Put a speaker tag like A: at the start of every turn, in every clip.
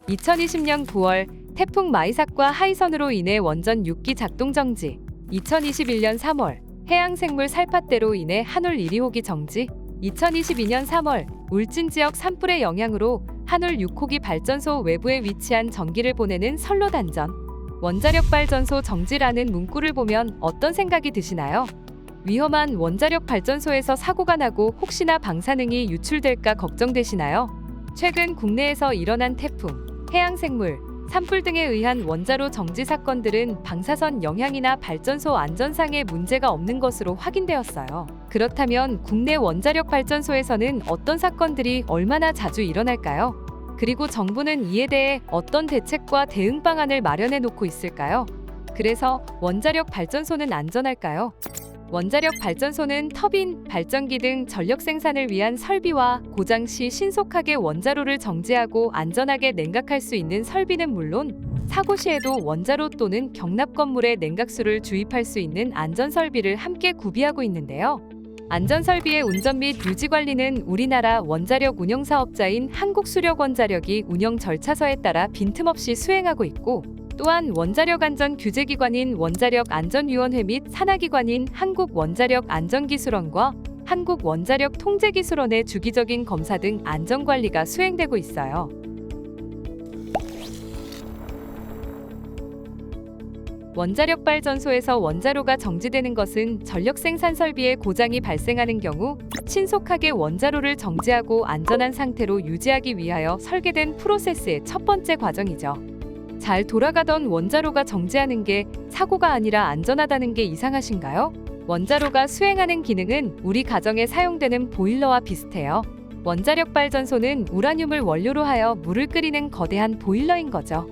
A: 2020년 9월 태풍 마이삭과 하이선으로 인해 원전 6기 작동 정지. 2021년 3월 해양생물 살파대로 인해 한울 1호기 정지. 2022년 3월 울진 지역 산불의 영향으로 한울 6호기 발전소 외부에 위치한 전기를 보내는 선로 단전. 원자력 발전소 정지라는 문구를 보면 어떤 생각이 드시나요? 위험한 원자력 발전소에서 사고가 나고 혹시나 방사능이 유출될까 걱정되시나요? 최근 국내에서 일어난 태풍, 해양생물, 산불 등에 의한 원자로 정지 사건들은 방사선 영향이나 발전소 안전상의 문제가 없는 것으로 확인되었어요. 그렇다면 국내 원자력 발전소에서는 어떤 사건들이 얼마나 자주 일어날까요? 그리고 정부는 이에 대해 어떤 대책과 대응 방안을 마련해 놓고 있을까요? 그래서 원자력 발전소는 안전할까요? 원자력 발전소는 터빈, 발전기 등 전력 생산을 위한 설비와 고장 시 신속하게 원자로를 정지하고 안전하게 냉각할 수 있는 설비는 물론 사고 시에도 원자로 또는 경납 건물에 냉각수를 주입할 수 있는 안전 설비를 함께 구비하고 있는데요. 안전 설비의 운전 및 유지 관리는 우리나라 원자력 운영 사업자인 한국수력원자력이 운영 절차서에 따라 빈틈없이 수행하고 있고, 또한 원자력 안전 규제기관인 원자력안전위원회 및 산하기관인 한국원자력안전기술원과 한국원자력통제기술원의 주기적인 검사 등 안전관리가 수행되고 있어요. 원자력 발전소에서 원자로가 정지되는 것은 전력 생산 설비에 고장이 발생하는 경우 신속하게 원자로를 정지하고 안전한 상태로 유지하기 위하여 설계된 프로세스의 첫 번째 과정이죠. 잘 돌아가던 원자로가 정지하는 게 사고가 아니라 안전하다는 게 이상하신가요? 원자로가 수행하는 기능은 우리 가정에 사용되는 보일러와 비슷해요. 원자력 발전소는 우라늄을 원료로 하여 물을 끓이는 거대한 보일러인 거죠.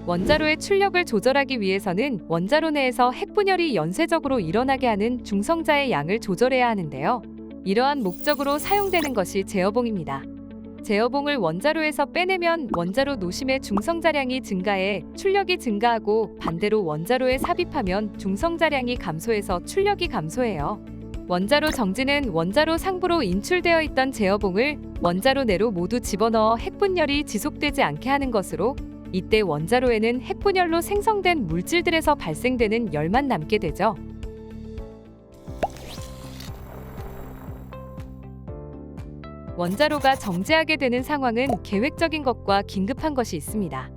A: 원자로의 출력을 조절하기 위해서는 원자로 내에서 핵분열이 연쇄적으로 일어나게 하는 중성자의 양을 조절해야 하는데요. 이러한 목적으로 사용되는 것이 제어봉입니다. 제어봉을 원자로에서 빼내면 원자로 노심의 중성자량이 증가해 출력이 증가하고, 반대로 원자로에 삽입하면 중성자량이 감소해서 출력이 감소해요. 원자로 정지는 원자로 상부로 인출되어 있던 제어봉을 원자로 내로 모두 집어넣어 핵분열이 지속되지 않게 하는 것으로, 이때 원자로에는 핵분열로 생성된 물질들에서 발생되는 열만 남게 되죠. 원자로가 정지하게 되는 상황은 계획적인 것과 긴급한 것이 있습니다.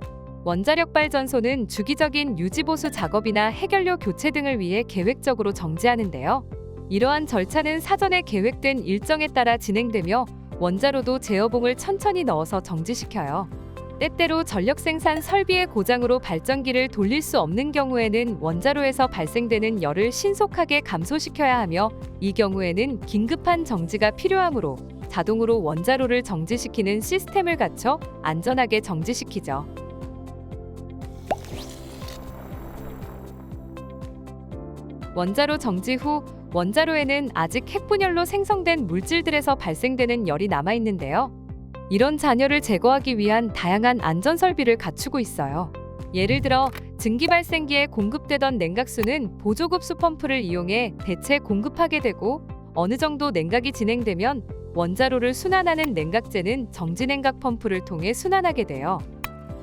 A: 원자력 발전소는 주기적인 유지보수 작업이나 해결료 교체 등을 위해 계획적으로 정지하는데요. 이러한 절차는 사전에 계획된 일정에 따라 진행되며 원자로도 제어봉을 천천히 넣어서 정지시켜요. 때때로 전력 생산 설비의 고장으로 발전기를 돌릴 수 없는 경우에는 원자로에서 발생되는 열을 신속하게 감소시켜야 하며, 이 경우에는 긴급한 정지가 필요하므로 자동으로 원자로를 정지시키는 시스템을 갖춰 안전하게 정지시키죠. 원자로 정지 후 원자로에는 아직 핵분열로 생성된 물질들에서 발생되는 열이 남아있는데요. 이런 잔열을 제거하기 위한 다양한 안전 설비를 갖추고 있어요. 예를 들어 증기발생기에 공급되던 냉각수는 보조급수 펌프를 이용해 대체 공급하게 되고, 어느 정도 냉각이 진행되면 원자로를 순환하는 냉각제는 정지냉각 펌프를 통해 순환하게 돼요.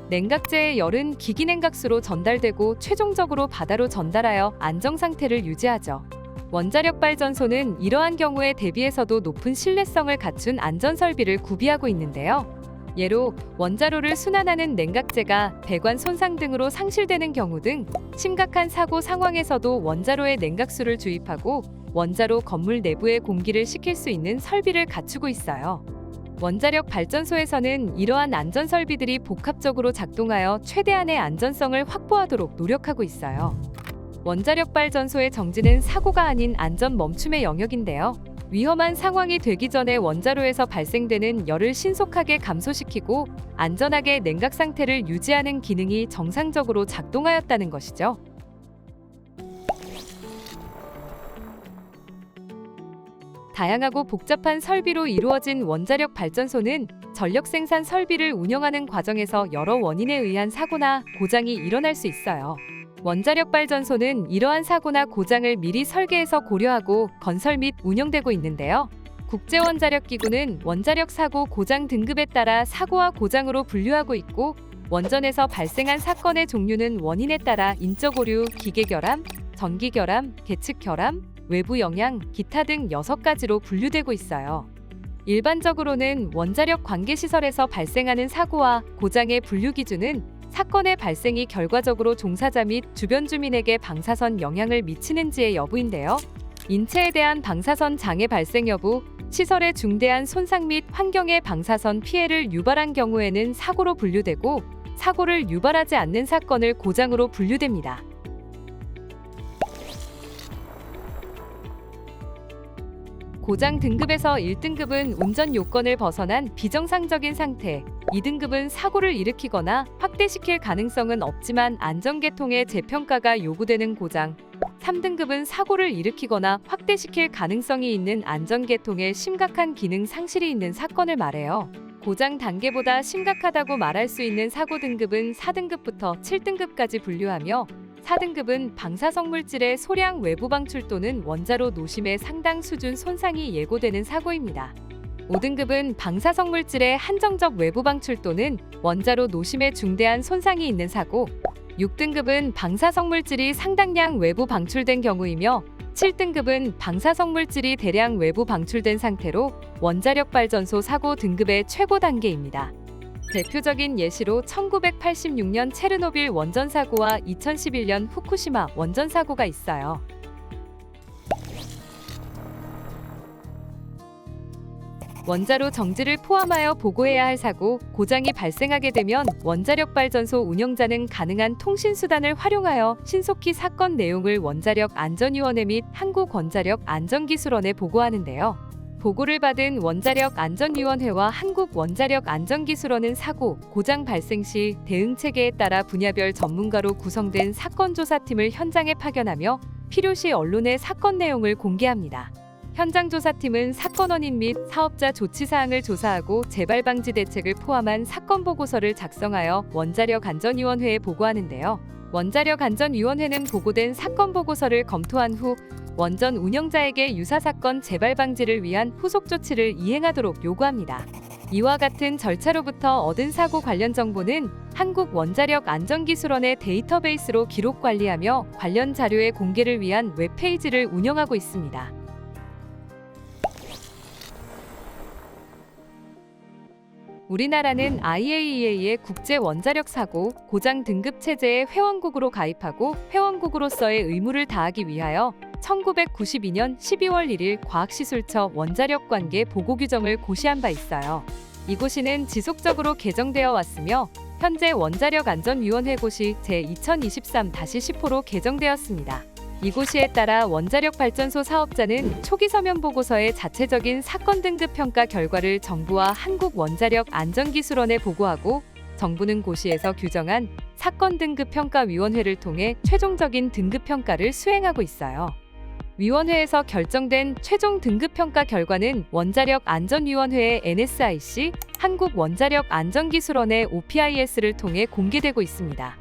A: 냉각제의 열은 기기냉각수로 전달되고 최종적으로 바다로 전달하여 안정상태를 유지하죠. 원자력 발전소는 이러한 경우에 대비해서도 높은 신뢰성을 갖춘 안전설비를 구비하고 있는데요. 예로 원자로를 순환하는 냉각제가 배관 손상 등으로 상실되는 경우 등 심각한 사고 상황에서도 원자로에 냉각수를 주입하고 원자로 건물 내부에 공기를 식힐 수 있는 설비를 갖추고 있어요. 원자력 발전소에서는 이러한 안전설비들이 복합적으로 작동하여 최대한의 안전성을 확보하도록 노력하고 있어요. 원자력 발전소의 정지는 사고가 아닌 안전 멈춤의 영역인데요. 위험한 상황이 되기 전에 원자로에서 발생되는 열을 신속하게 감소시키고 안전하게 냉각 상태를 유지하는 기능이 정상적으로 작동하였다는 것이죠. 다양하고 복잡한 설비로 이루어진 원자력 발전소는 전력 생산 설비를 운영하는 과정에서 여러 원인에 의한 사고나 고장이 일어날 수 있어요. 원자력 발전소는 이러한 사고나 고장을 미리 설계해서 고려하고 건설 및 운영되고 있는데요. 국제원자력기구는 원자력 사고 고장 등급에 따라 사고와 고장으로 분류하고 있고, 원전에서 발생한 사건의 종류는 원인에 따라 인적 오류, 기계 결함, 전기 결함, 계측 결함, 외부 영향, 기타 등 6가지로 분류되고 있어요. 일반적으로는 원자력 관계시설에서 발생하는 사고와 고장의 분류 기준은 사건의 발생이 결과적으로 종사자 및 주변 주민에게 방사선 영향을 미치는지의 여부인데요. 인체에 대한 방사선 장애 발생 여부, 시설의 중대한 손상 및 환경에 방사선 피해를 유발한 경우에는 사고로 분류되고, 사고를 유발하지 않는 사건을 고장으로 분류됩니다. 고장 등급에서 1등급은 운전 요건을 벗어난 비정상적인 상태, 2등급은 사고를 일으키거나 확대시킬 가능성은 없지만 안전계통의 재평가가 요구되는 고장, 3등급은 사고를 일으키거나 확대시킬 가능성이 있는 안전계통의 심각한 기능 상실이 있는 사건을 말해요. 고장 단계보다 심각하다고 말할 수 있는 사고 등급은 4등급부터 7등급까지 분류하며, 4등급은 방사성 물질의 소량 외부 방출 또는 원자로 노심의 상당 수준 손상이 예고되는 사고입니다. 5등급은 방사성 물질의 한정적 외부 방출 또는 원자로 노심의 중대한 손상이 있는 사고, 6등급은 방사성 물질이 상당량 외부 방출된 경우이며, 7등급은 방사성 물질이 대량 외부 방출된 상태로 원자력 발전소 사고 등급의 최고 단계입니다. 대표적인 예시로 1986년 체르노빌 원전 사고와 2011년 후쿠시마 원전 사고가 있어요. 원자로 정지를 포함하여 보고해야 할 사고, 고장이 발생하게 되면 원자력 발전소 운영자는 가능한 통신수단을 활용하여 신속히 사건 내용을 원자력 안전위원회 및 한국원자력 안전기술원에 보고하는데요. 보고를 받은 원자력 안전위원회와 한국원자력 안전기술원은 사고, 고장 발생 시 대응 체계에 따라 분야별 전문가로 구성된 사건조사팀을 현장에 파견하며 필요시 언론에 사건 내용을 공개합니다. 현장 조사팀은 사건 원인 및 사업자 조치 사항을 조사하고 재발 방지 대책을 포함한 사건 보고서를 작성하여 원자력 안전위원회에 보고하는데요. 원자력 안전위원회는 보고된 사건 보고서를 검토한 후 원전 운영자에게 유사 사건 재발 방지를 위한 후속 조치를 이행하도록 요구합니다. 이와 같은 절차로부터 얻은 사고 관련 정보는 한국원자력 안전기술원의 데이터베이스로 기록 관리하며 관련 자료의 공개를 위한 웹페이지를 운영하고 있습니다. 우리나라는 IAEA의 국제 원자력 사고 고장 등급 체제의 회원국으로 가입하고 회원국으로서의 의무를 다하기 위하여 1992년 12월 1일 과학시술처 원자력 관계 보고 규정을 고시한 바 있어요. 이 고시는 지속적으로 개정되어 왔으며 현재 원자력 안전위원회 고시 제2023-10호로 개정되었습니다. 이 고시에 따라 원자력 발전소 사업자는 초기 서면 보고서의 자체적인 사건 등급 평가 결과를 정부와 한국원자력 안전기술원에 보고하고, 정부는 고시에서 규정한 사건 등급 평가위원회를 통해 최종적인 등급 평가를 수행하고 있어요. 위원회에서 결정된 최종 등급 평가 결과는 원자력 안전위원회의 NSIC, 한국원자력 안전기술원의 OPIS를 통해 공개되고 있습니다.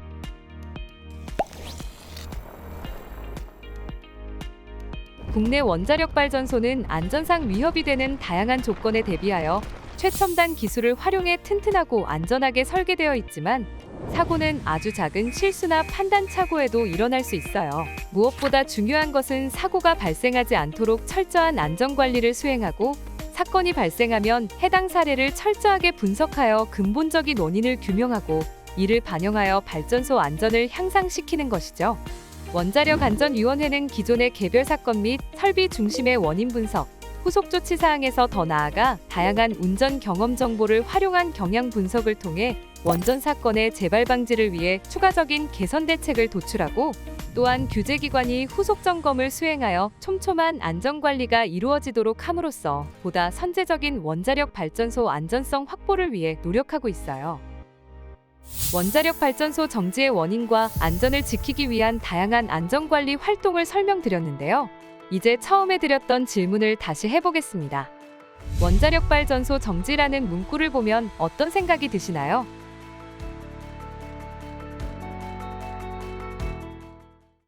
A: 국내 원자력 발전소는 안전상 위협이 되는 다양한 조건에 대비하여 최첨단 기술을 활용해 튼튼하고 안전하게 설계되어 있지만, 사고는 아주 작은 실수나 판단 착오에도 일어날 수 있어요. 무엇보다 중요한 것은 사고가 발생하지 않도록 철저한 안전관리를 수행하고, 사건이 발생하면 해당 사례를 철저하게 분석하여 근본적인 원인을 규명하고 이를 반영하여 발전소 안전을 향상시키는 것이죠. 원자력 안전위원회는 기존의 개별 사건 및 설비 중심의 원인 분석, 후속 조치 사항에서 더 나아가 다양한 운전 경험 정보를 활용한 경향 분석을 통해 원전 사건의 재발 방지를 위해 추가적인 개선 대책을 도출하고, 또한 규제기관이 후속 점검을 수행하여 촘촘한 안전관리가 이루어지도록 함으로써 보다 선제적인 원자력 발전소 안전성 확보를 위해 노력하고 있어요. 원자력 발전소 정지의 원인과 안전을 지키기 위한 다양한 안전관리 활동을 설명드렸는데요. 이제 처음에 드렸던 질문을 다시 해보겠습니다. 원자력 발전소 정지라는 문구를 보면 어떤 생각이 드시나요?